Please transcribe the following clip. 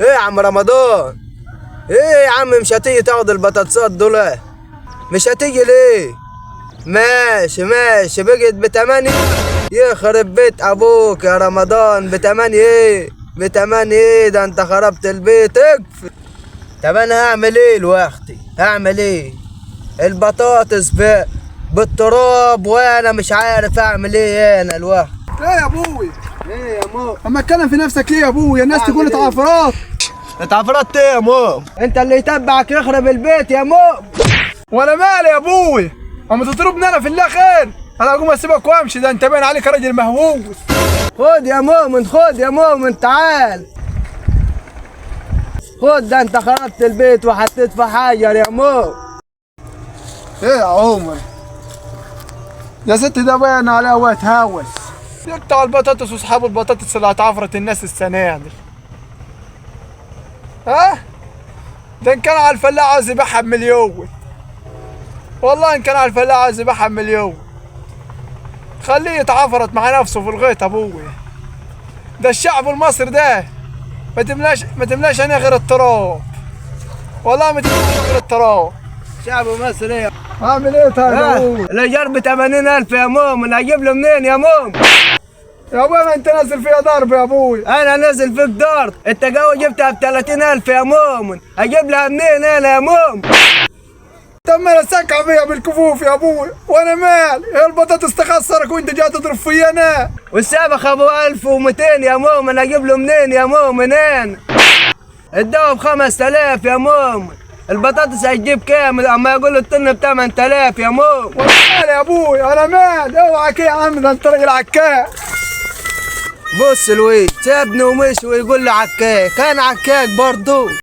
ايه يا عم رمضان؟ ايه يا عم مش هتيجي تاخد البطاطسات دول؟ مش هتيجي ليه؟ ماشي ماشي، بقت بتمانية. يخرب بيت ابوك يا رمضان، بتمانية ايه؟ بتمانية ايه؟ ده انت خربت البيت، اكفي. طب انا هعمل ايه دلوقتي؟ هعمل ايه؟ البطاطس بالتراب وانا مش عارف اعمل ايه انا دلوقتي. ايه يا ابوي؟ ايه يا مو؟ اما اتكلم في نفسك ليه يا ابوي؟ الناس أعمل تقول إيه؟ تعافرات. اتعفرت ايه يا مو؟ انت اللي يتبعك يخرب البيت يا مو. وانا مالي يا ابوي؟ اما تضربني انا في الاخر انا اقوم اسيبك وامشي؟ ده انت باين عليك راجل مهووس. خد يا مؤمن، خد يا مؤمن، تعال خد. ده انت خربت البيت وحطيت في حجر يا مو. ايه يا عمر يا ستي؟ ده باين عليه وقت هاوس. يقطع البطاطس واصحاب البطاطس اللي هتعفرت الناس السنه دي. ها؟ ده ان كان على الفلاح عايز يبيعها بمليون. والله ان كان على الفلاح عايز يبيعها بمليون. خليه يتعفرت مع نفسه في الغيط ابوي. ده الشعب المصري ده ما تملاش انا غير التراب. والله ما تملاش غير التراب. شعب مصر ايه؟ اعمل ايه طيب يا ابوي؟ الايجار ب 80,000 يا مؤمن، اجيب له منين يا مؤمن؟ يا ابوي ما انت نازل فيها ضرب يا ابوي. انا نازل فيك ضرب، انت جاي جبتها ب 30,000 يا مؤمن، اجيب لها منين انا يا مؤمن؟ طب ما انا ساكع فيها بالكفوف يا ابوي، وانا مال؟ هي البطاطس تخسرك وانت جاي تضرب فيا انا؟ والسابخ ابو 1200 يا مؤمن، اجيب له منين يا مؤمن انا؟ الدواء ب 5000 يا مؤمن، البطاطس هتجيب كام؟ اما يقولوا الطن ب 8000 يا مؤمن. وانا مال يا ابوي؟ انا مال؟ اوعك يا عم، ده انت راجل عكاك. بص الويل سابني ومشي ويقول لي عكاك، انا عكاك برضو.